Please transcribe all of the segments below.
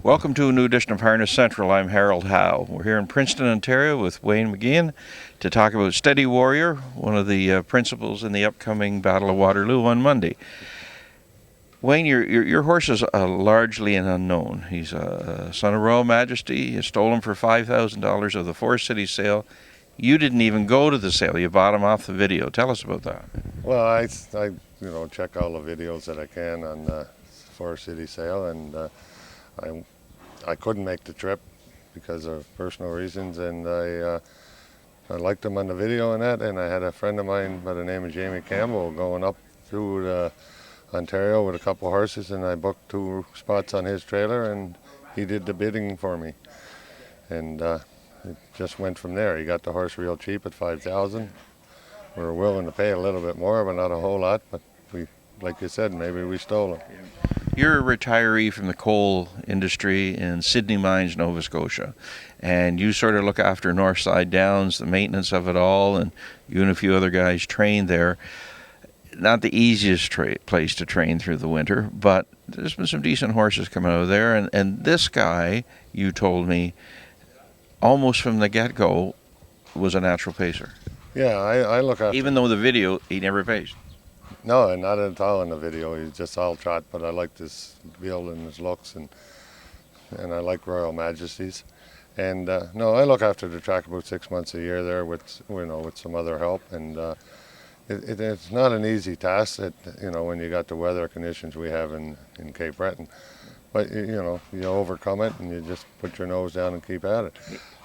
Welcome to a new edition of Harness Central. I'm Harold Howe. We're here in Princeton, Ontario with Wayne McGean to talk about Steady Warrior, one of the principals in the upcoming Battle of Waterloo on Monday. Wayne, your horse is largely an unknown. He's a son of Royal Majesty. You stole him for $5,000 of the Forest City sale. You didn't even go to the sale. You bought him off the video. Tell us about that. Well, I check all the videos that I can on the Forest City sale, and I couldn't make the trip because of personal reasons, and I liked him on the video and that, and I had a friend of mine by the name of Jamie Campbell going up through Ontario with a couple of horses, and I booked 2 spots on his trailer, and he did the bidding for me, and it just went from there. He got the horse real cheap at $5,000. We were willing to pay a little bit more, but not a whole lot, but we, like you said, maybe we stole him. You're a retiree from the coal industry in Sydney Mines, Nova Scotia, and you sort of look after Northside Downs, the maintenance of it all, and you and a few other guys train there. Not the easiest place to train through the winter, but there's been some decent horses coming out of there, and this guy, you told me, almost from the get-go, was a natural pacer. Yeah, I look after... Even though the video, he never paced. No, not at all in the video. He's just all trot, but I like this build and his looks, and I like Royal Majesties. And no, I look after the track about 6 months a year there with some other help, and it's not an easy task when you got the weather conditions we have in Cape Breton. But you overcome it, and you just put your nose down and keep at it.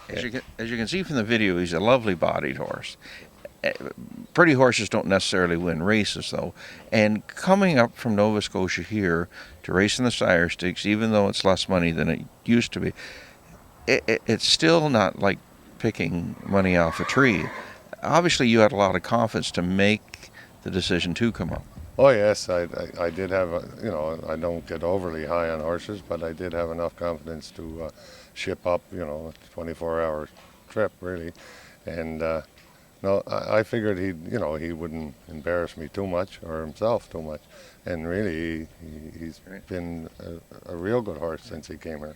As you can see from the video, he's a lovely bodied horse. Pretty horses don't necessarily win races, though. And coming up from Nova Scotia here to race in the Sire Stakes, even though it's less money than it used to be, it's still not like picking money off a tree. Obviously, you had a lot of confidence to make the decision to come up. Oh yes, I did have, I don't get overly high on horses, but I did have enough confidence to ship up, a 24-hour trip, really. And no, I figured he wouldn't embarrass me too much, or himself too much. And really, he's been a real good horse since he came here.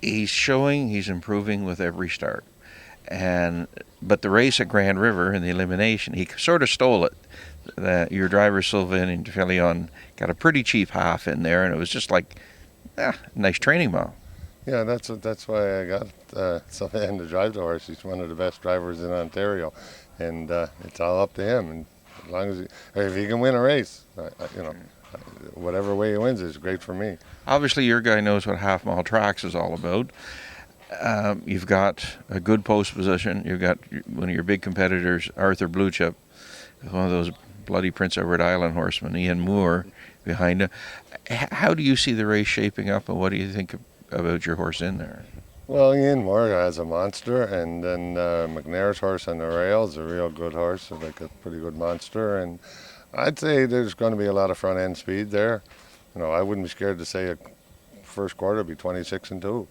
He's showing he's improving with every start. But the race at Grand River in the elimination, he sort of stole it. Your driver Sylvain and Felion got a pretty cheap half in there, and it was just like, nice training mile. Yeah, that's why I got Sylvain to drive the horse. He's one of the best drivers in Ontario, and it's all up to him. And as long as if he can win a race, whatever way he wins is great for me. Obviously, your guy knows what half-mile tracks is all about. You've got a good post position. You've got one of your big competitors, Arthur Bluechip, one of those bloody Prince Edward Island horsemen, Ian Moore, behind him. How do you see the race shaping up, and what do you think about your horse in there? Well, Ian Moore has a monster, and then McNair's horse on the rail is a real good horse, like a pretty good monster. And I'd say there's going to be a lot of front-end speed there. I wouldn't be scared to say a first quarter be 26-2.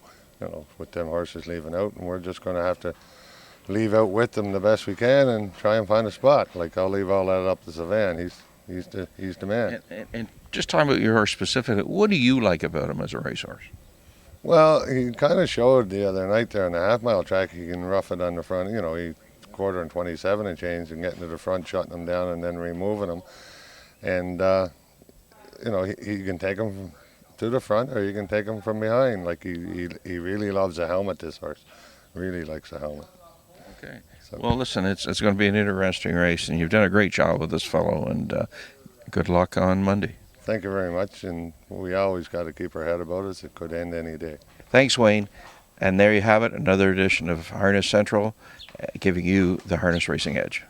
With them horses leaving out, and we're just going to have to leave out with them the best we can and try and find a spot. Like, I'll leave all that up to Sylvain. He's the man. And just talking about your horse specifically, what do you like about him as a racehorse? Well, he kind of showed the other night there on the half-mile track he can rough it on the front. He quarter and 27 and change and getting to the front, shutting them down, and then removing them. And he can take them to the front, or you can take him from behind. Like, he really loves a helmet, this horse. Really likes a helmet. Okay. So, well, listen, it's going to be an interesting race, and you've done a great job with this fellow, and good luck on Monday. Thank you very much, and we always got to keep our head about us. It could end any day. Thanks, Wayne. And there you have it, another edition of Harness Central, giving you the harness racing edge.